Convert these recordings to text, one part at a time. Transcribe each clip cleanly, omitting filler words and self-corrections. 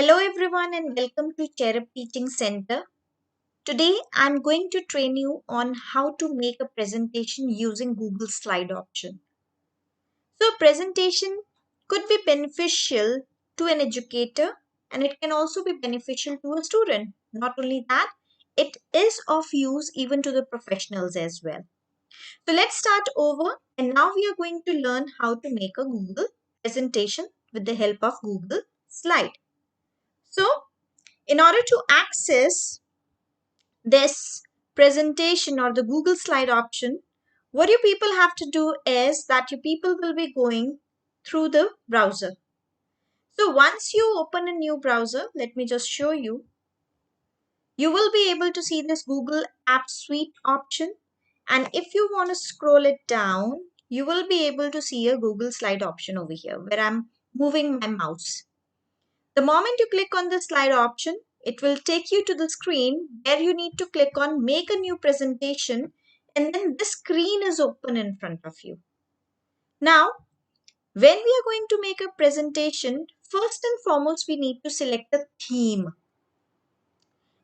Hello everyone and welcome to Cherub Teaching Center. Today I'm going to train you on how to make a presentation using Google Slide option. So presentation could be beneficial to an educator and it can also be beneficial to a student. Not only that, it is of use even to the professionals as well. So let's start over and now we are going to learn how to make a Google presentation with the help of Google Slide. So in order to access this presentation or the Google Slide option, what you people have to do is that you people will be going through the browser. So once you open a new browser, let me just show you, you will be able to see this Google App Suite option. And if you want to scroll it down, you will be able to see a Google Slide option over here where I'm moving my mouse. The moment you click on the slide option, it will take you to the screen where you need to click on make a new presentation and then the screen is open in front of you. Now, when we are going to make a presentation, first and foremost, we need to select a theme.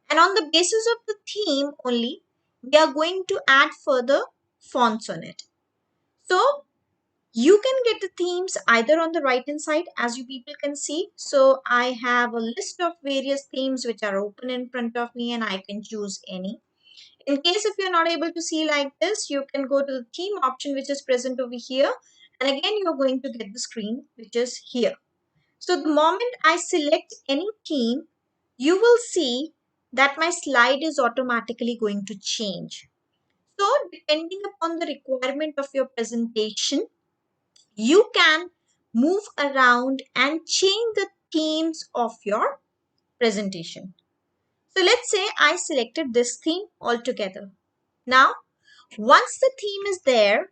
And on the basis of the theme only, we are going to add further fonts on it. So, you can get the themes either on the right hand side as you people can see. So I have a list of various themes which are open in front of me and I can choose any. In case if you're not able to see like this, you can go to the theme option which is present over here. And again, you're going to get the screen which is here. So the moment I select any theme, you will see that my slide is automatically going to change. So depending upon the requirement of your presentation, you can move around and change the themes of your presentation. So let's say I selected this theme altogether. Now, once the theme is there,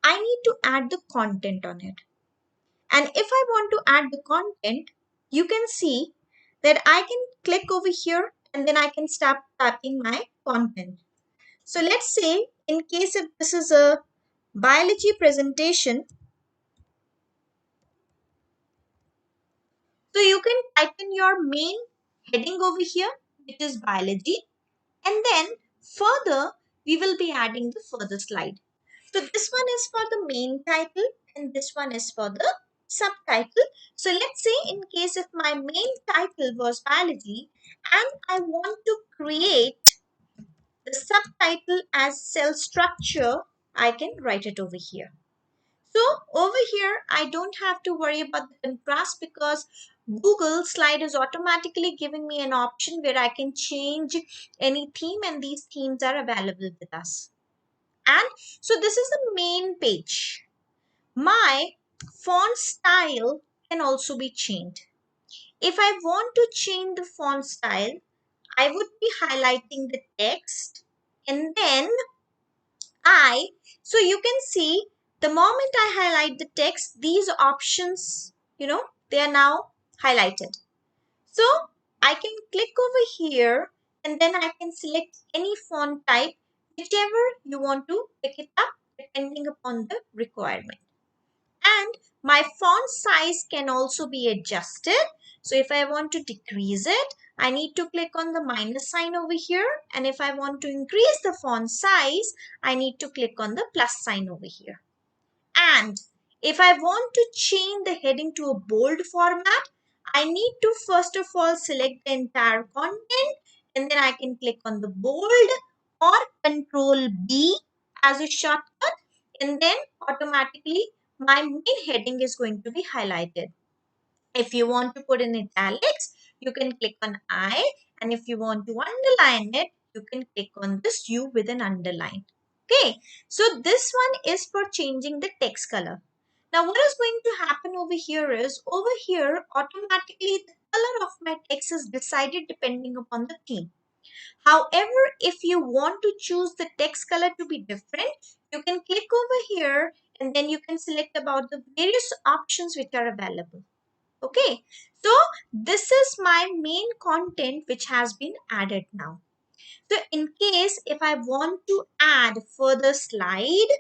I need to add the content on it. And if I want to add the content, you can see that I can click over here and then I can start typing my content. So let's say in case if this is a biology presentation, so you can type in your main heading over here, which is biology. And then further, we will be adding the further slide. So this one is for the main title and this one is for the subtitle. So let's say in case if my main title was biology and I want to create the subtitle as cell structure, I can write it over here. So over here, I don't have to worry about the contrast because Google Slide is automatically giving me an option where I can change any theme and these themes are available with us. And so this is the main page. My font style can also be changed. If I want to change the font style, I would be highlighting the text and then so you can see the moment I highlight the text, these options, they are now highlighted. So I can click over here and then I can select any font type, whichever you want to pick it up depending upon the requirement. And my font size can also be adjusted. So if I want to decrease it, I need to click on the minus sign over here. And if I want to increase the font size, I need to click on the plus sign over here. And if I want to change the heading to a bold format, I need to first of all select the entire content and then I can click on the bold or Control B as a shortcut and then automatically my main heading is going to be highlighted. If you want to put in italics, you can click on I, and if you want to underline it, you can click on this U with an underline. Okay, so this one is for changing the text color. Now what is going to happen over here is, over here automatically the color of my text is decided depending upon the theme. However, if you want to choose the text color to be different, you can click over here and then you can select about the various options which are available. Okay, so this is my main content which has been added now. So in case if I want to add further slide,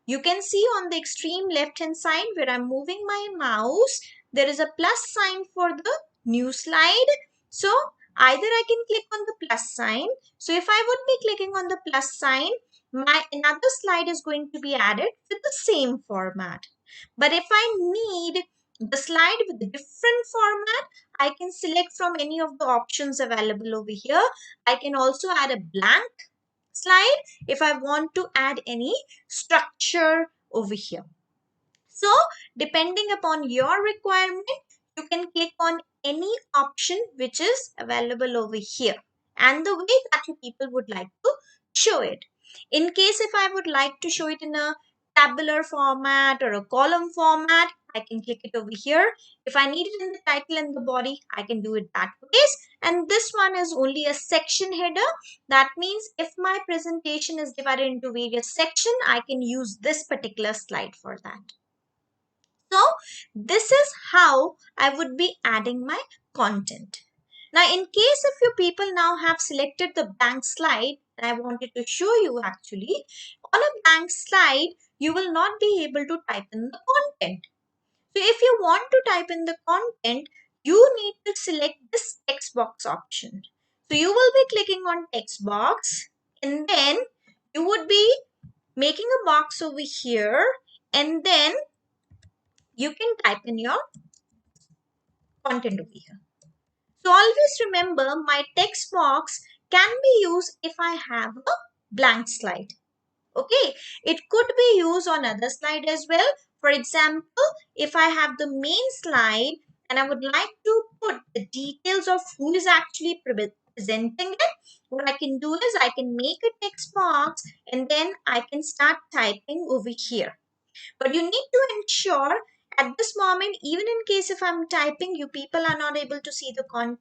you can see on the extreme left hand side where I'm moving my mouse, there is a plus sign for the new slide. So either I can click on the plus sign. So if I would be clicking on the plus sign, my another slide is going to be added with the same format. But if I need the slide with a different format, I can select from any of the options available over here. I can also add a blank slide if I want to add any structure over here. So depending upon your requirement, you can click on any option which is available over here and the way that you people would like to show it. In case if I would like to show it in a tabular format or a column format, I can click it over here. If I need it in the title and the body, I can do it that ways. And this one is only a section header. That means if my presentation is divided into various sections, I can use this particular slide for that. So this is how I would be adding my content. Now in case if you people now have selected the blank slide, and I wanted to show you actually, on a blank slide, you will not be able to type in the content. So if you want to type in the content, you need to select this text box option. So you will be clicking on text box and then you would be making a box over here and then you can type in your content over here. So always remember my text box can be used if I have a blank slide. Okay, it could be used on other slide as well. For example, if I have the main slide and I would like to put the details of who is actually presenting it, what I can do is I can make a text box and then I can start typing over here. But you need to ensure at this moment, even in case if I'm typing, you people are not able to see the content.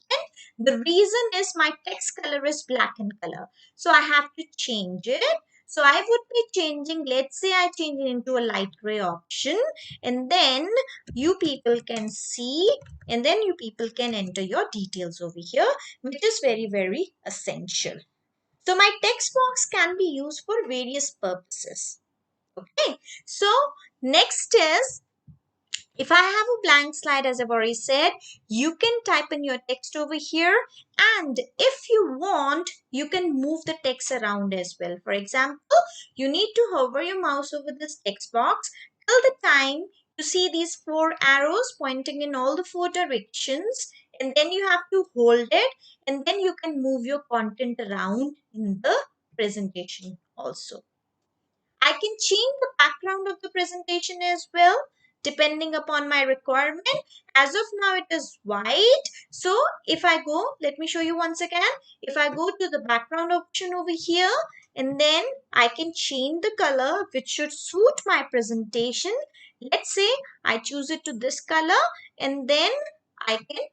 The reason is my text color is black in color. So I have to change it. So I would be changing, let's say I change it into a light gray option and then you people can see and then you people can enter your details over here, which is very, very essential. So my text box can be used for various purposes. Okay, so next is if I have a blank slide, as I've already said, you can type in your text over here. And if you want, you can move the text around as well. For example, you need to hover your mouse over this text box till the time you see these four arrows pointing in all the four directions. And then you have to hold it and then you can move your content around in the presentation also. I can change the background of the presentation as well, depending upon my requirement. As of now, it is white. So if I go, let me show you once again. If I go to the background option over here, and then I can change the color which should suit my presentation. Let's say I choose it to this color, and then I can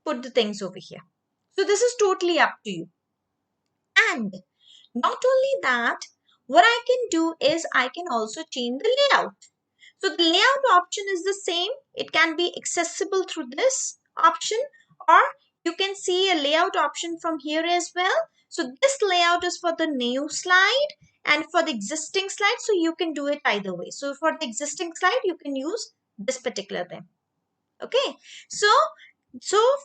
put the things over here. So this is totally up to you. And not only that, what I can do is I can also change the layout. So the layout option is the same. It can be accessible through this option or you can see a layout option from here as well. So this layout is for the new slide and for the existing slide. So you can do it either way. So for the existing slide, you can use this particular thing. Okay. So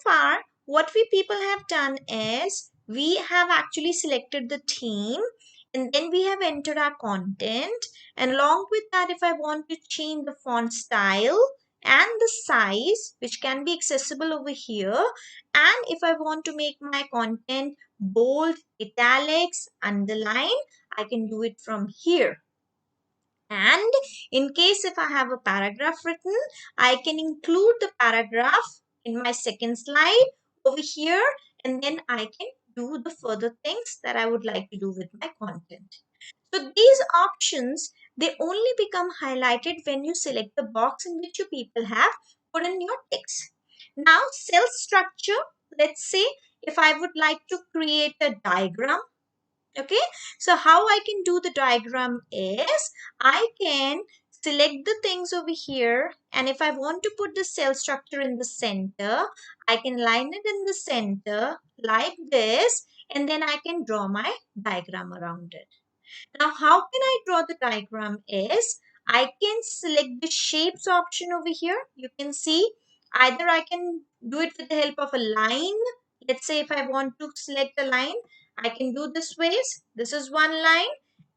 far, what we people have done is we have actually selected the theme and then we have entered our content. And along with that, if I want to change the font style and the size, which can be accessible over here. And if I want to make my content bold, italics, underline, I can do it from here. And in case if I have a paragraph written, I can include the paragraph in my second slide over here and then I can do the further things that I would like to do with my content. So these options, they only become highlighted when you select the box in which you people have put in your text. Now cell structure, let's say if I would like to create a diagram. Okay, so how I can do the diagram is I can select the things over here and if I want to put the cell structure in the center, I can line it in the center like this and then I can draw my diagram around it. Now how can I draw the diagram is I can select the shapes option over here. You can see Either I can do it with the help of a line. Let's say if I want to select a line, I can do this ways. This is one line,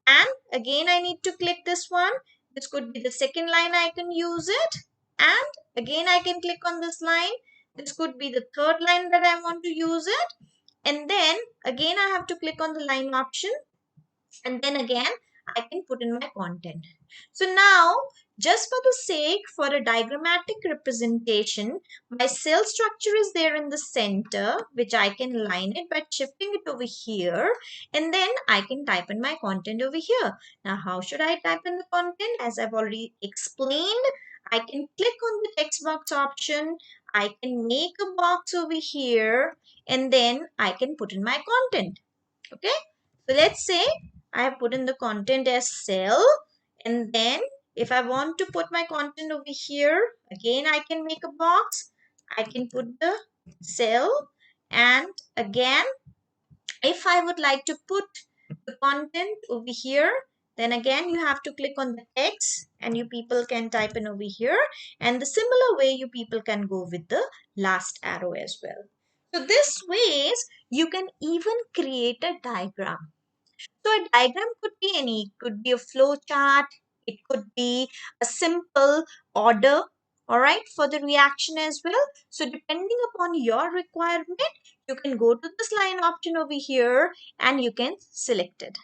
and again I need to click this one. This could be the second line, I can use it, and again I can click on this line. This could be the third line that I want to use it, and then again I have to click on the line option, and then again I can put in my content. So now, just for the sake for a diagrammatic representation, my cell structure is there in the center, which I can line it by shifting it over here, and then I can type in my content over here. Now how should I type in the content? As I've already explained, I can click on the text box option, I can make a box over here, and then I can put in my content. Okay, so let's say I have put in the content as cell, and then if I want to put my content over here, again I can make a box, I can put the cell, and again if I would like to put the content over here, then again you have to click on the text and you people can type in over here, and the similar way you people can go with the last arrow as well. So this ways you can even create a diagram. So a diagram could be any, it could be a flow chart, it could be a simple order, all right, for the reaction as well. So depending upon your requirement, you can go to this line option over here and you can select it.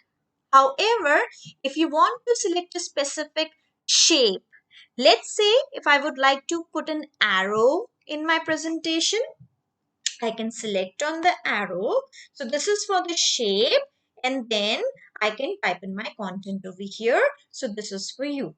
However, if you want to select a specific shape, let's say if I would like to put an arrow in my presentation, I can select on the arrow. So this is for the shape, and then I can type in my content over here. So this is for you.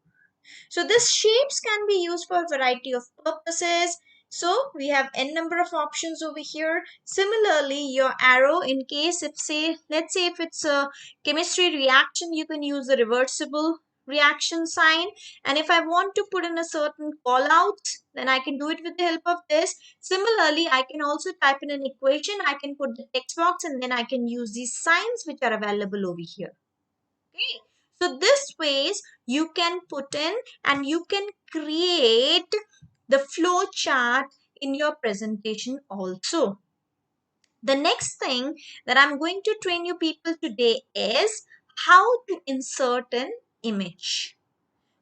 So these shapes can be used for a variety of purposes. So we have n number of options over here. Similarly, your arrow, in case if say, let's say if it's a chemistry reaction, you can use the reversible reaction sign. And if I want to put in a certain call out, then I can do it with the help of this. Similarly, I can also type in an equation. I can put the text box and then I can use these signs which are available over here. Okay. So this ways you can put in and you can create the flow chart in your presentation also. The next thing that I'm going to train you people today is how to insert an image.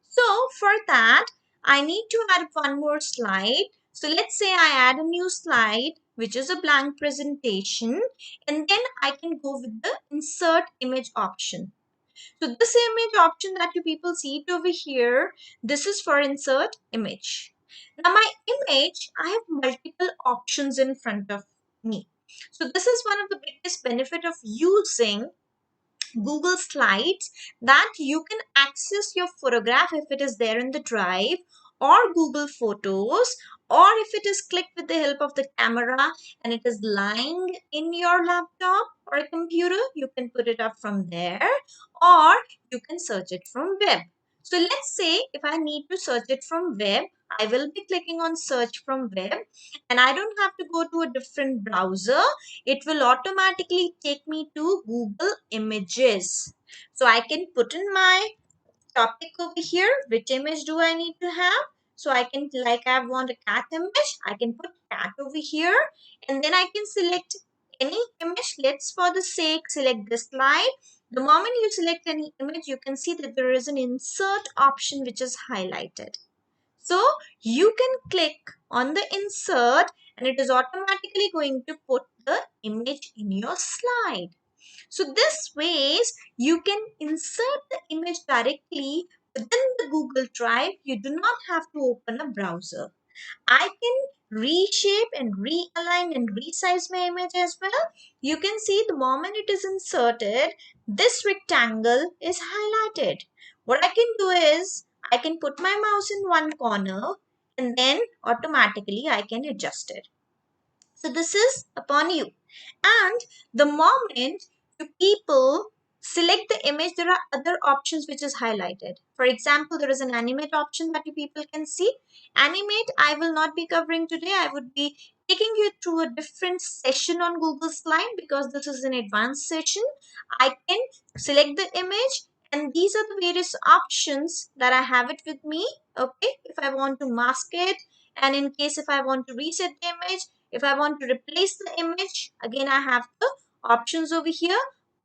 So for that, I need to add one more slide. So let's say I add a new slide, which is a blank presentation, and then I can go with the insert image option. So this image option that you people see it over here, this is for insert image. Now my image, I have multiple options in front of me. So this is one of the biggest benefit of using Google Slides, that you can access your photograph if it is there in the drive, or Google Photos, or if it is clicked with the help of the camera and it is lying in your laptop or a computer, you can put it up from there, or you can search it from web. So let's say if I need to search it from web, I will be clicking on search from web, and I don't have to go to a different browser. It will automatically take me to Google Images. So I can put in my topic over here. Which image do I need to have? So I can, like I want a cat image, I can put cat over here, and then I can select any image. Let's for the sake select this slide. The moment you select any image, you can see that there is an insert option which is highlighted. So you can click on the insert and it is automatically going to put the image in your slide. So this ways you can insert the image directly within the Google Drive. You do not have to open a browser. I can reshape and realign and resize my image as well. You can see the moment it is inserted, this rectangle is highlighted. What I can do is I can put my mouse in one corner and then automatically I can adjust it. So this is upon you. And the moment you people select the image, there are other options which is highlighted. For example, there is an animate option that you people can see. Animate, I will not be covering today. I would be taking you through a different session on Google Slide because this is an advanced session. I can select the image and these are the various options that I have it with me. Okay, if I want to mask it, And in case if I want to reset the image, if I want to replace the image, again I have the options over here.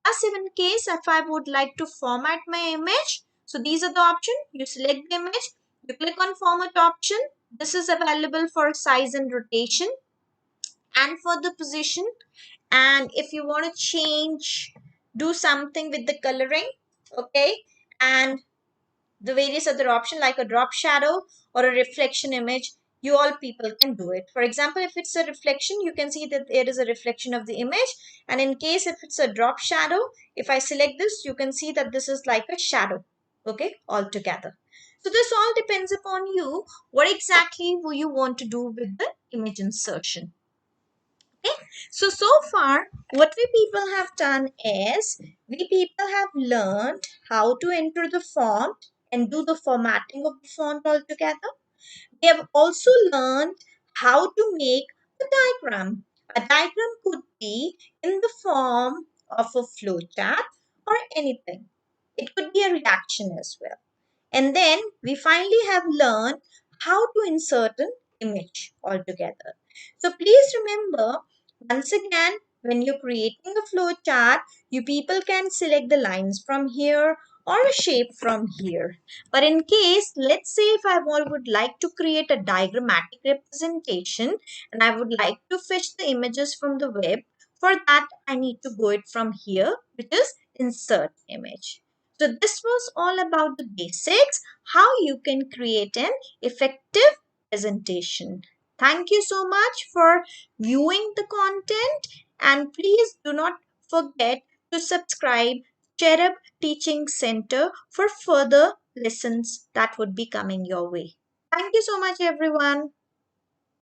Plus in case if I would like to format my image, so these are the options. You select the image, you click on format option. This is available for size and rotation and for the position. And if you want to change, do something with the coloring, okay, and the various other option like a drop shadow or a reflection image, you all people can do it. For example, if it's a reflection, you can see that there is a reflection of the image. And in case if it's a drop shadow, if I select this, you can see that this is like a shadow, okay, altogether. So this all depends upon you, what exactly you want to do with the image insertion. Okay, so far what we people have done is we people have learned how to enter the font and do the formatting of the font altogether. We have also learned how to make a diagram. A diagram could be in the form of a flowchart or anything. It could be a reaction as well. And then we finally have learned how to insert an image altogether. So please remember, once again, when you're creating a flow chart, you people can select the lines from here or a shape from here. But in case, let's say if would like to create a diagrammatic representation and I would like to fetch the images from the web, for that I need to go it from here, which is insert image. So this was all about the basics, how you can create an effective presentation. Thank you so much for viewing the content, and please do not forget to subscribe Cherub Teaching Center for further lessons that would be coming your way. Thank you so much everyone.